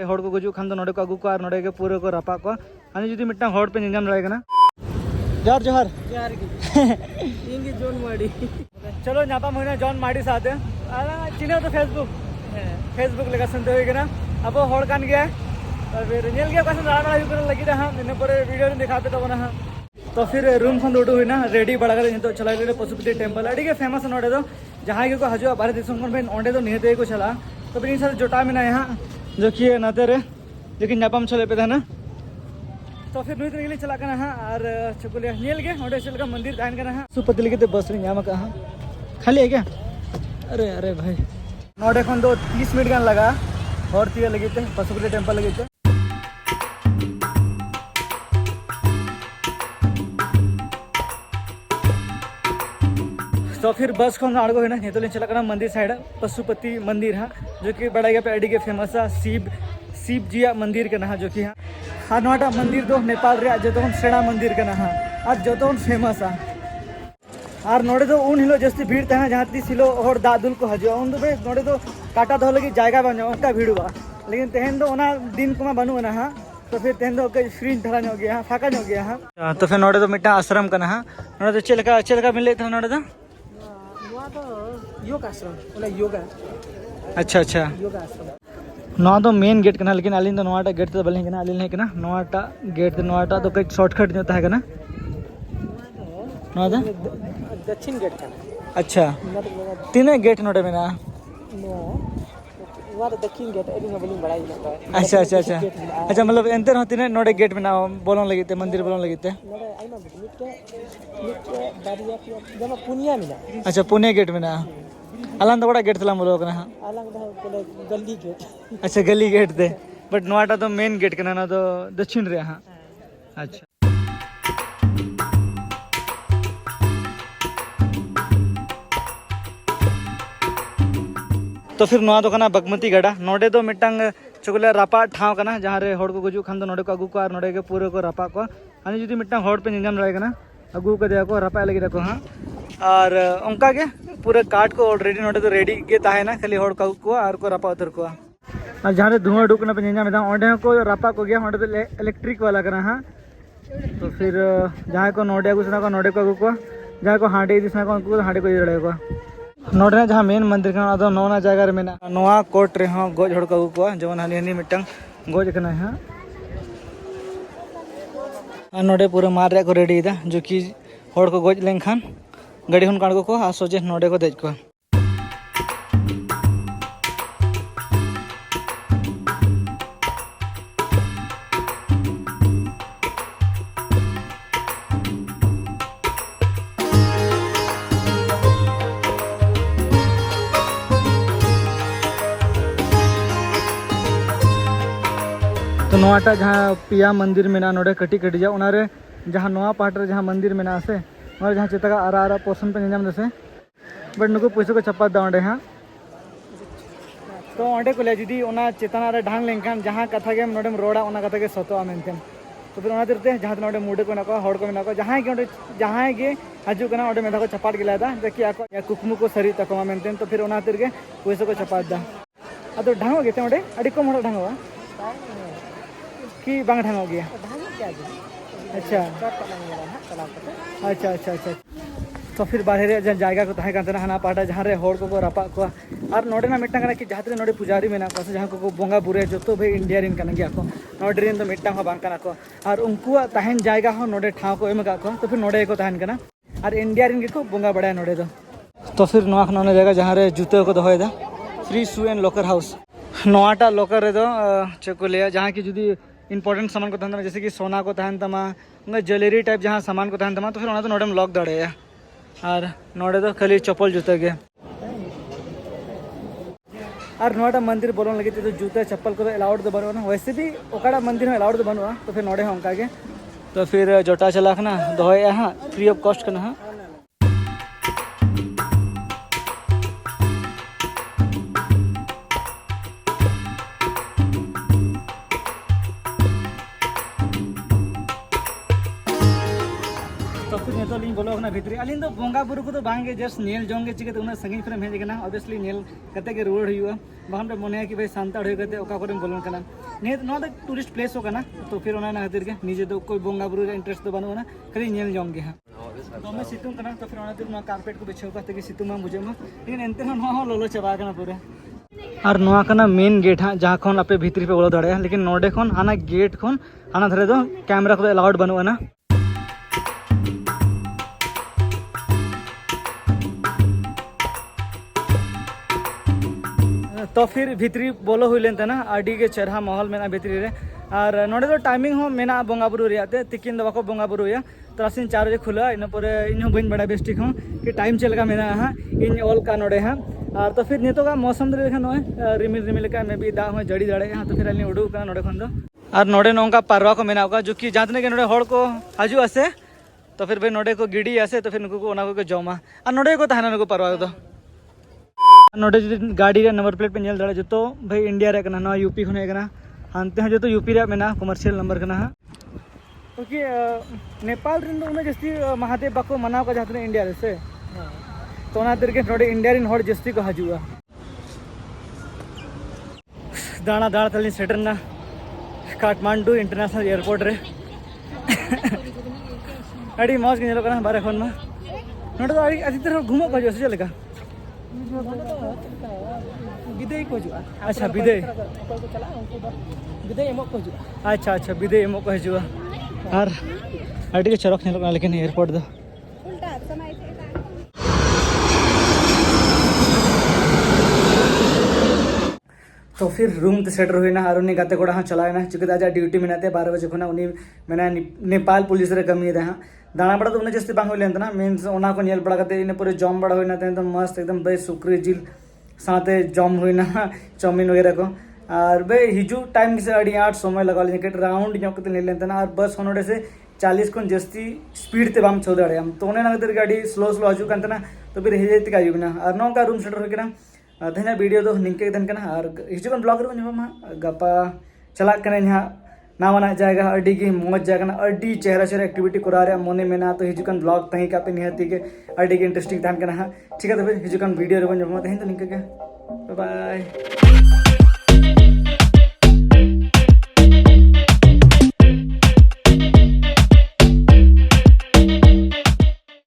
हड़ को गुजुग खान नोडे को अगू को नोडे के पूरे को रपा को आनी जुदी मिट्टांग हड़ पे निजाम दाड़े कना जोहार जोहार जोहार गे जॉन माडी चलो नापाम होना जॉन माडी साथ चिने तो फेसबुक लेका सुनते हुए कना अब हड़ कान गया और फिर नेल गया कसन राणा हुई करन लगी दा इन पर वीडियो दिखा पे तबना तो फिर रूम खन उडू हुईना रेडी बड़ा कर नितो चला ले पशुपति टेम्पल अड़ी के फेमस नोडे दो जहां के को हजो बाहर दिसम खन बेन ओंडे दो निहते को चला तो फिर इन साथ जोटा में ना यहां जो कि नाते रे जो कि नापाम चले पे था ना तो फिर नुई तो चला करना हां और चकुलिया नेल के ओंडे चल का मंदिर दान करना हां सुपति लिखे बस रे नाम का हां खाली है क्या अरे अरे भाई नोडे खन दो 30 मिनट गान लगा और तिया लगी थे पशुपति टेम्पल लगी थे तो फिर बस को आड़गो है ना तो चला करना मंदिर साइड पशुपति मंदिर हाँ जो कि बड़ा पे अड़ी के फेमस शिव जी मंदिर के ना जो कि हाँ नोटा मंदिर दो नेपाल रे जो सेड़ा मंदिर के ना हाँ और जो फेमस और नोड़े तो उन हिलो जस्ती भीड़ तहना जहाँ तीस हिलो और दादुल को हजो उन दो नोड़े तो काटा दो लगी जायगा बन उनका भीड़ हुआ लेकिन तेहन दो ओना दिन को बनू ना हाँ तो फिर तेहन दो फ्री धरा हो गया हाँ फाका हो गया हाँ तो फिर नोड़े तो मिट्टा आश्रम का ना हाँ नोड़े तो चिलका मिले था नोड़े तो योग आश्रम बोला योगा अच्छा अच्छा योग आश्रम नवा तो मेन गेट कना लेकिन अली तो नवाटा गेट तो बलिंग कना अली नहीं कना नवाटा गेट तो नवाटा तो कई शॉर्टकट जो है कना नवा दक्षिण गेट का अच्छा तीन गेट नोटे में ना वाला दक्षिण गेट एडी में बलिंग बड़ा ही अच्छा अच्छा अच्छा अच्छा मतलब एंतर हो तीन नोटे गेट में ना बोलन लगी थे मंदिर बोलन लगी थे नोडे आई ना मिट बारिया जमा पुनिया मिला अच्छा पुणे गेट में ना अलान तो बड़ा गेट थला बोलो कना अलग बोले गली गेट अच्छा गली गेट थे बट नवाटा तो मेन गेट कना ना तो दक्षिण रे हां अच्छा तो फिर नवा तो कना बागमती गड़ा नोडे तो मिटांग चकुला रापा ठाव कना जहां रे हड़ को गुजु खान नोडे को अगू को और नोडे के पूरे को रापा को आनी जुदी मिटांग हड़ पे निजाम दाड़े कना अगू को दिया को रापा लगी रखो हाँ और उनका के पूरे काट को ऑलरेडी नोडे तो रेडी के ताहे ना खाली हड़ को और को रापा उतर को और जहां रे धुआं डुकना पे निजाम दा ओंडे को रापा को गया ओंडे तो इलेक्ट्रिक वाला कना हाँ तो फिर जहां को नोडे को सुना को नोडे को अगू को जहां को हांडे दिसना को उनको हांडे को इड़े को नोडे ना जहां मेन मंदिर कना दो नोना जगह रे मेना नोआ कोट रे हां गोज हड़ को अगू को जवन हनी हनी मिटंग गोज कना हां नोडे पूरा मार रे को रेडी दा जो कि हड़ को गोज लेन खान गाड़ी हन काड़ को आ सोजे नोडे को देज को तो नोटा जहाँ पिया मंदिर में ना नोडे कटी कटी जा उनारे जहाँ नवा पाटर जहाँ मंदिर में ना से और जहाँ चेता का आरा आरा पोर्शन पे निजाम दसे बट नुको पैसे को चप्पा दा ओंडे हाँ तो ओंडे को ले जुदी ओना चेतना रे ढांग लेंखान जहाँ कथा के नोडे रोड़ा ओना कथा के सतो आमेनतेन तो फिर ओना तिरते जहाँ नोडे मुडे को नाको हड़ को नाको जहाँ के हजू कना ओंडे मेधा को चपाट गिला दा देखि आको या कुकमु को सरी तको आमेनतेन तो फिर ओना तिरगे पैसे को चपाट दा अदो ढांगो गेते ओंडे अडी कम हड़ ढांगवा कि बांग ढांगो गया अच्छा अच्छा अच्छा अच्छा तो फिर बाहर जायगा को तहे कांतना हना पाटा जहाँ रे हड़ को रापा को और नोडे ना मिट्टांग कना कि जहाँ रे नोडे पुजारी मेना को जहाँ को बोंगा बुरे जो भाई इंडिया रिन कना गया को नोडे रिन तो मिट्टांग हो बांग कना को और उनको तहन जायगा हो नोडे ठाव को एम का को तो फिर नोडे को तहन कना और इंडिया रिन को बोंगा बड़ा नोडे तो फिर नोआ खना जगह जहाँ रे जूते को दोहयदा free shoe and locker house नोआटा लॉकर रे दो चको लिया जहाँ की जुदी इंपॉर्टेंट सामान को तहन जैसे कि सोना को तहन तमा ज्वेलरी टाइप जहाँ सामान को तहन तमा तो फिर तो नोडे में लॉक दड़े और नोडे तो खाली चप्पल जूते के और नोटा मंदिर बोलन लगी तो जूता चप्पल को अलाउड तो बनवा ना वैसे भी ओकाड़ा मंदिर में अलाउड तो बनवा तो फिर नोडे उनका के तो फिर जोटा चला ना दोहे हाँ फ्री ऑफ कॉस्ट करना हाँ तो फिर बोलो ना भितरी अली तो बोंगा बुरु को बांगे जस्ट नेल जोंगे चिके उना संगिन फ्रेम हेज गना ऑब्वियसली नेल कते के रुआड़ हुआ बाहम पे मने कि भाई सानताड़ हो कते ओका करे बोलन कना ने नो द टूरिस्ट प्लेस हो कना तो फिर ओना ना खातिर के निजे तो कोई बोंगा बुरु रे इंटरेस्ट तो बनो ना खाली नेल जोंगे हां तो मैं सितुंग कना तो फिर ओना दिन कारपेट को बिछाव कते के सितुंग में बुझे में लेकिन एनते नो लोलो चबा कना पूरे और नोआ कना मेन गेट हाँ जहाँ खन आपे भीतरी पे बोलो दाड़े लेकिन नोडे खन हाना गेट खन हाना धरे दो कैमरा को अलाउड बनुआ ना तो फिर भीतरी बोलो हुई लेन ना आड़ी के चरहा माहौल में भीतरी रे और नोडे तो टाइमिंग हो मेना बोंगा बुरु रियाते तिकिन दो बाको बोंगा बुरु या तरासिन 4 बजे खुला इन पर इन बन बड़ा बेस्टिक हूँ कि टाइम चल का मेना हाँ इन ऑल का नोडे हाँ और तो फिर नितो का मौसम देखा नोए रिमिल रिमिल का मे भी दा हो जड़ी दाड़े हाँ तो फिर अली उड़ू का नोडे खन दो और नोडे नोंका पारवा को मेना होगा जो कि जातने के नोडे हड़ को हजू आसे तो फिर भाई नोडे को गिड़ी आसे तो फिर नुकु को ओना को जमा और नोडे को तहना नुकु पारवा दो नोडे गाड़ी रे नंबर प्लेट पे नेल दाड़े जो तो भाई इंडिया रे कना ना यूपी खने कना हानते जो तो यूपी रे मेना कमर्शियल नंबर कना हाँ क्योंकि नेपाल रिन दो उन्हें जस्ती महादेव बाको मनाव का जाते इंडिया रे से तो ओना तिरके नोडे इंडिया रिन हड़ जस्ती को हजुआ दाना दाना तली सेटर ना काठमांडू इंटरनेशनल एयरपोर्ट रे अड़ी मौज के नेलो कना बारे खन में नोडे तो अड़ी तरह घूमो को जो चलेगा विदेय को जुआ अच्छा विदेय विदेय एमो को जुआ अच्छा अच्छा विदेय एमो को हजुआ और अड़ी के चरक नेलो कना लेकिन एयरपोर्ट दो तो फिर रूम तो सेटर हुई ना और उन्हें गाते कोड़ा हाँ चलाए ना चिकते आज ड्यूटी में नाते 12 बजे खुना उन्हीं मैंने नेपाल पुलिस रे कमी हाँ दाना बड़ा तो उन्हें जस्ती बांग हुई ना मीन्स ओना को नेल बड़ा करते इन्हें पूरे जॉम बड़ा हुई ना एकदम मस्त एकदम भाई सुक्री जिल साथे जॉम हुई ना चाउमीन वगैरह को और भाई हिजू टाइम से अड़ी 8 समय लगा लेकिन राउंड जो करते नहीं लेते ना और बस होने से 40 को जस्ती स्पीड ते बाम छो दाड़े हम तो उन्हें ना गाड़ी स्लो स्लो हजू ना तो फिर हेजे तक आयु ना और नौका रूम सेटर हुई ना धन्या वीडियो तो निंके धन कना और हिजुगन ब्लॉग रे मा गपा चला कने यहाँ नावाना जाएगा अड्डी की मौज जाएगा ना अड्डी चेहरा चेहरा एक्टिविटी करा रहा मोने में ना तो हिजुगन ब्लॉग तही का पे निहती के अड्डी की इंटरेस्टिंग टाइम कना ठीक है तो फिर हिजुगन वीडियो रे बन जमा तही तो निंके के बाय बाय।